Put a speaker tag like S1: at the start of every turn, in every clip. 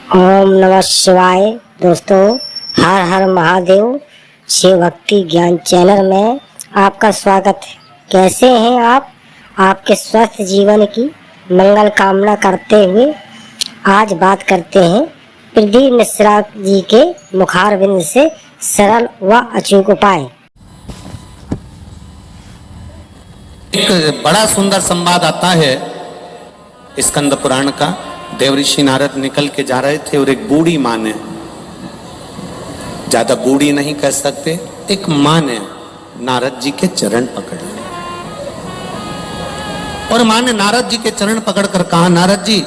S1: ओम नमः शिवाय। दोस्तों, हर हर महादेव शिव भक्ति ज्ञान चैनल में आपका स्वागत है। कैसे हैं आप? आपके स्वस्थ जीवन की मंगल कामना करते हुए आज बात करते हैं प्रदीप मिश्रा जी के मुखारबिंद से सरल व अचूक उपाय।
S2: एक बड़ा सुंदर संवाद आता है स्कंद पुराण का। देवऋषि नारद निकल के जा रहे थे और एक बूढ़ी माँ ने, ज्यादा बूढ़ी नहीं कह सकते, एक माँ ने नारद जी के चरण पकड़ लिए और माँ ने नारद जी के चरण पकड़कर कहा, नारद जी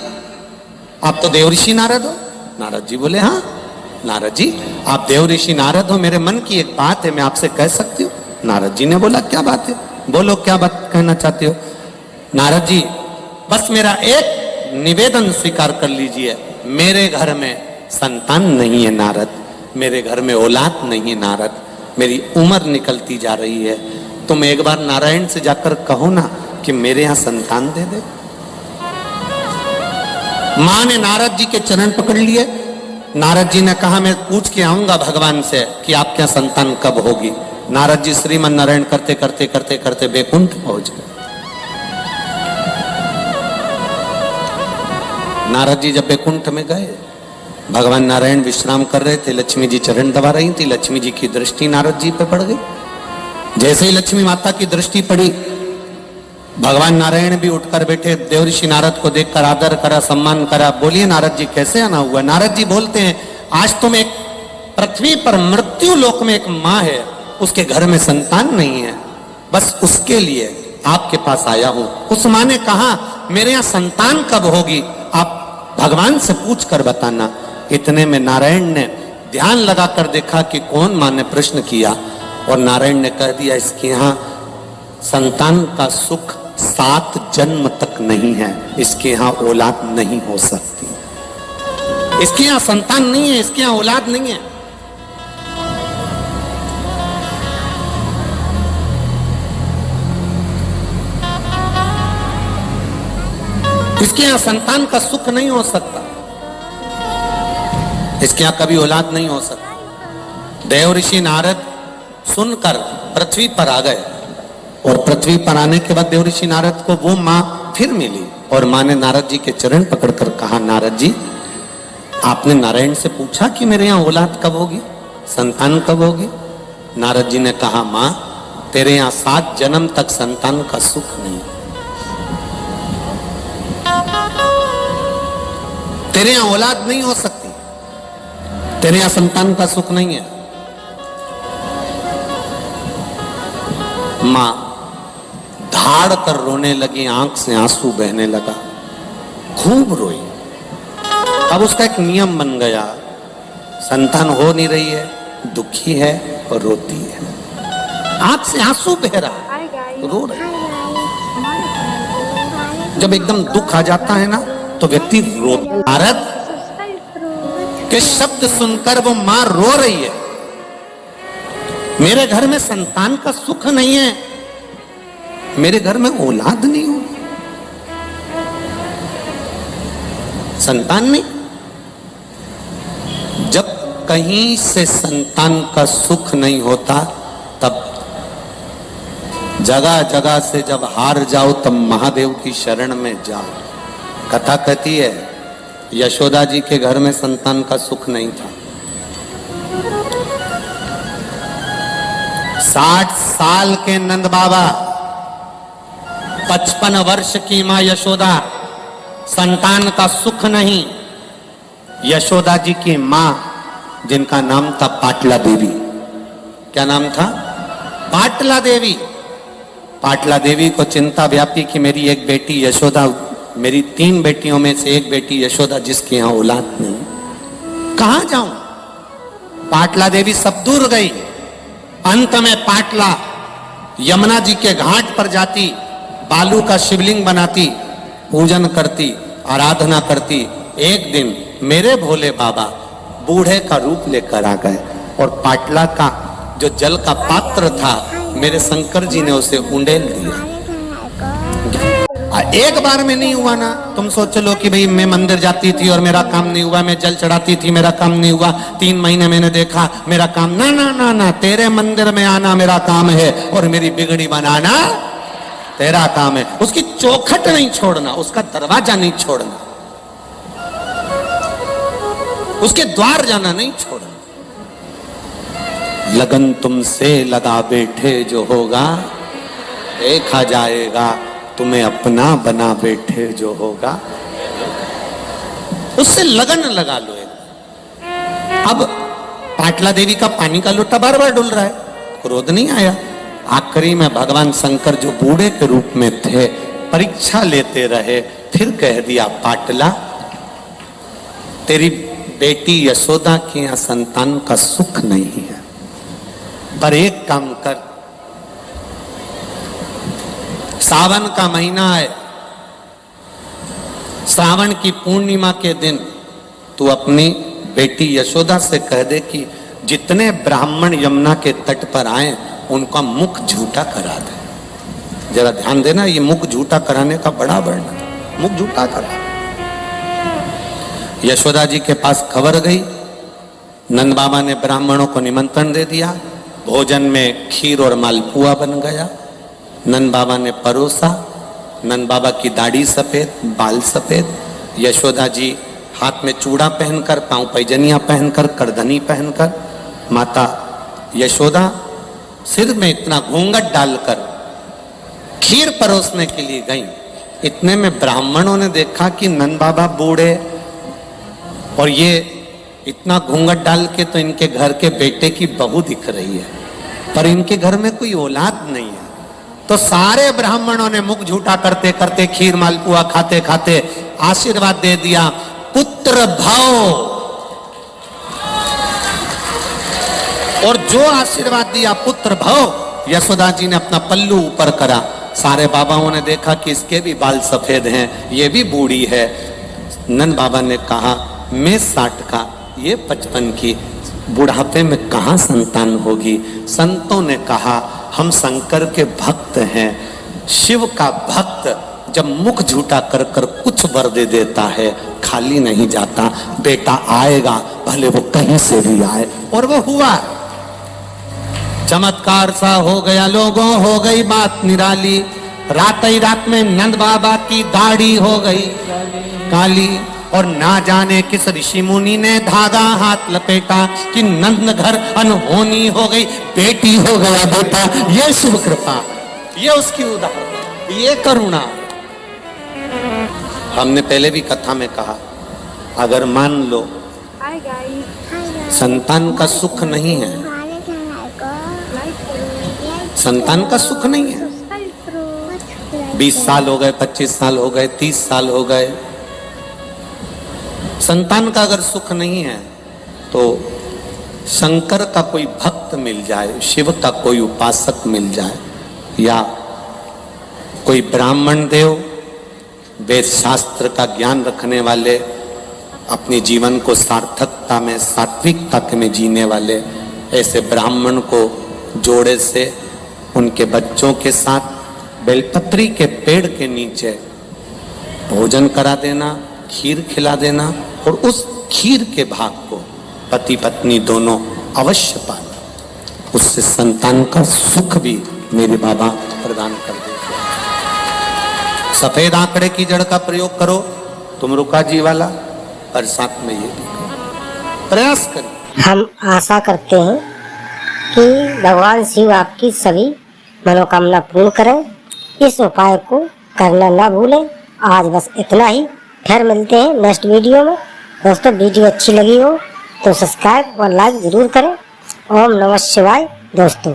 S2: आप तो देवऋषि नारद हो। नारद जी बोले, हाँ नारद जी आप देवऋषि नारद हो, मेरे मन की एक बात है, मैं आपसे कह सकती हूँ। नारद जी ने बोला, क्या बात है, बोलो क्या बात कहना चाहते हो। नारद जी बस मेरा एक निवेदन स्वीकार कर लीजिए, मेरे घर में संतान नहीं है नारद, मेरे घर में औलाद नहीं है नारद, मेरी उम्र निकलती जा रही है, तुम एक बार नारायण से जाकर कहो ना कि मेरे यहाँ संतान दे दे। माँ ने नारद जी के चरण पकड़ लिए। नारद जी ने कहा, मैं पूछ के आऊंगा भगवान से कि आपके यहाँ संतान कब होगी। नारद जी श्रीमन नारायण करते करते करते करते बैकुंठ पहुंच गए। नारद जी जब बैकुंठ में गए, भगवान नारायण विश्राम कर रहे थे, लक्ष्मी जी चरण दबा रही थी। लक्ष्मी जी की दृष्टि नारद जी पे पड़ गई। जैसे ही लक्ष्मी माता की दृष्टि पड़ी, भगवान नारायण भी उठकर बैठे, देवऋषि नारद को देखकर आदर करा, सम्मान करा। बोलिए नारद जी कैसे आना हुआ। नारद जी बोलते हैं, आज तुम एक पृथ्वी पर मृत्यु लोक में एक माँ है, उसके घर में संतान नहीं है, बस उसके लिए आपके पास आया हूं। उस माँ ने कहा, मेरे यहाँ संतान कब होगी, आप भगवान से पूछ कर बताना। इतने में नारायण ने ध्यान लगाकर देखा कि कौन माँ ने प्रश्न किया, और नारायण ने कह दिया, इसके यहाँ संतान का सुख 7 जन्म तक नहीं है, इसके यहाँ औलाद नहीं हो सकती, इसके यहाँ संतान नहीं है, इसके यहाँ औलाद नहीं है। इसके यहाँ संतान का सुख नहीं हो सकता, इसके यहाँ कभी औलाद नहीं हो सकता। देवऋषि नारद सुनकर पृथ्वी पर आ गए, और पृथ्वी पर आने के बाद देवऋषि नारद को वो माँ फिर मिली, और माँ ने नारद जी के चरण पकड़कर कहा, नारद जी आपने नारायण से पूछा कि मेरे यहाँ औलाद कब होगी, संतान कब होगी। नारद जी ने कहा, माँ तेरे यहाँ 7 जन्म तक संतान का सुख नहीं, तेरे यहां औलाद नहीं हो सकती, तेरे यहां संतान का सुख नहीं है। मां धाड़ कर रोने लगी, आंख से आंसू बहने लगा, खूब रोई। अब उसका एक नियम बन गया, संतान हो नहीं रही है, दुखी है और रोती है, आंख से आंसू बह रहा है, रो रही। जब एकदम दुख आ जाता है ना तो व्यक्ति रो। नारद के शब्द सुनकर वो मां रो रही है, मेरे घर में संतान का सुख नहीं है, मेरे घर में औलाद नहीं हो, संतान नहीं। जब कहीं से संतान का सुख नहीं होता, तब जगह जगह से जब हार जाओ तब महादेव की शरण में जाओ। कथा कहती है, यशोदा जी के घर में संतान का सुख नहीं था। 60 साल के नंद बाबा, 55 वर्ष की मां यशोदा, संतान का सुख नहीं। यशोदा जी की मां, जिनका नाम था पाटला देवी, क्या नाम था, पाटला देवी। पाटला देवी को चिंता व्यापी कि मेरी एक बेटी यशोदा, मेरी 3 बेटियों में से एक बेटी यशोदा, जिसके यहाँ औलाद नहीं, कहां जाऊं। पाटला देवी सब दूर गई। अंत में पाटला यमुना जी के घाट पर जाती, बालू का शिवलिंग बनाती, पूजन करती, आराधना करती। एक दिन मेरे भोले बाबा बूढ़े का रूप लेकर आ गए, और पाटला का जो जल का पात्र था, मेरे शंकर जी ने उसे उंडेल दिया। एक बार में नहीं हुआ ना। तुम सोच लो कि भाई मैं मंदिर जाती थी और मेरा काम नहीं हुआ, मैं जल चढ़ाती थी मेरा काम नहीं हुआ, 3 महीने मैंने देखा मेरा काम, ना ना ना ना, तेरे मंदिर में आना मेरा काम है और मेरी बिगड़ी बनाना तेरा काम है। उसकी चौखट नहीं छोड़ना, उसका दरवाजा नहीं छोड़ना, उसके द्वार जाना नहीं छोड़ना। लगन तुमसे लगा बैठे जो होगा, देखा जाएगा तुम्हें अपना बना बैठे जो होगा। उससे लगन लगा लो। अब पाटला देवी का पानी का लोटा बार बार डुल रहा है, क्रोध नहीं आया। आखिरी में भगवान शंकर जो बूढ़े के रूप में थे, परीक्षा लेते रहे, फिर कह दिया पाटला तेरी बेटी यशोदा के यहाँ संतान का सुख नहीं है, पर एक काम कर, सावन का महीना है, श्रावण की पूर्णिमा के दिन तू अपनी बेटी यशोदा से कह दे कि जितने ब्राह्मण यमुना के तट पर आए उनका मुख झूठा करा दे। जरा ध्यान देना, ये मुख झूठा कराने का बड़ा वर्णन, मुख झूठा करा। यशोदा जी के पास खबर गई, नंद बाबा ने ब्राह्मणों को निमंत्रण दे दिया, भोजन में खीर और मालपुआ बन गया। नंद बाबा ने परोसा, नंद बाबा की दाढ़ी सफेद, बाल सफेद, यशोदा जी हाथ में चूड़ा पहनकर, पांव पैजनिया पहनकर, करधनी पहनकर, माता यशोदा सिर में इतना घूंघट डालकर खीर परोसने के लिए गई। इतने में ब्राह्मणों ने देखा कि नंद बाबा बूढ़े और ये इतना घूंघट डाल के तो इनके घर के बेटे की बहू दिख रही है, पर इनके घर में कोई औलाद नहीं है। तो सारे ब्राह्मणों ने मुख झूठा करते करते, खीर मालपुआ खाते खाते आशीर्वाद दे दिया, पुत्र भव। और जो आशीर्वाद दिया पुत्र भव, यशोदा जी ने अपना पल्लू ऊपर करा। सारे बाबाओं ने देखा कि इसके भी बाल सफेद हैं, ये भी बूढ़ी है। नंद बाबा ने कहा मैं 60 का, ये 55 की, बुढ़ापे में कहाँ संतान होगी। संतों ने कहा हम शंकर के भक्त हैं, शिव का भक्त जब मुख झूठा कर कर कुछ वर दे देता है खाली नहीं जाता, बेटा आएगा भले वो कहीं से भी आए। और वो हुआ, चमत्कार सा हो गया लोगों, हो गई बात निराली। रात ही रात में नंद बाबा की दाढ़ी हो गई काली, और ना जाने किस ऋषि मुनि ने धागा हाथ लपेटा कि नंद घर अनहोनी हो गई, बेटी हो गया बेटा। ये शुभ कृपा, ये उसकी उदाहरण, ये करुणा। हमने पहले भी कथा में कहा, अगर मान लो संतान का सुख नहीं है, संतान का सुख नहीं है, 20 साल हो गए, 25 साल हो गए, 30 साल हो गए, संतान का अगर सुख नहीं है तो शंकर का कोई भक्त मिल जाए, शिव का कोई उपासक मिल जाए, या कोई ब्राह्मण देव, वेद शास्त्र का ज्ञान रखने वाले, अपने जीवन को सार्थकता में, सात्विकता में जीने वाले, ऐसे ब्राह्मण को जोड़े से उनके बच्चों के साथ बेलपत्री के पेड़ के नीचे भोजन करा देना, खीर खिला देना, और उस खीर के भाग को पति पत्नी दोनों अवश्य पाना, उससे संतान का सुख भी मेरे बाबा प्रदान कर देते। सफेद आंकड़े की जड़ का प्रयोग करो, तुम रुका जी वाला, और साथ में ये भी करो, प्रयास करो।
S1: हम आशा करते हैं कि भगवान शिव आपकी सभी मनोकामना पूर्ण करें। इस उपाय को करना ना भूलें। आज बस इतना ही, फिर मिलते हैं नेक्स्ट वीडियो में। दोस्तों वीडियो अच्छी लगी हो तो सब्सक्राइब और लाइक जरूर करें। ओम नमः शिवाय दोस्तों।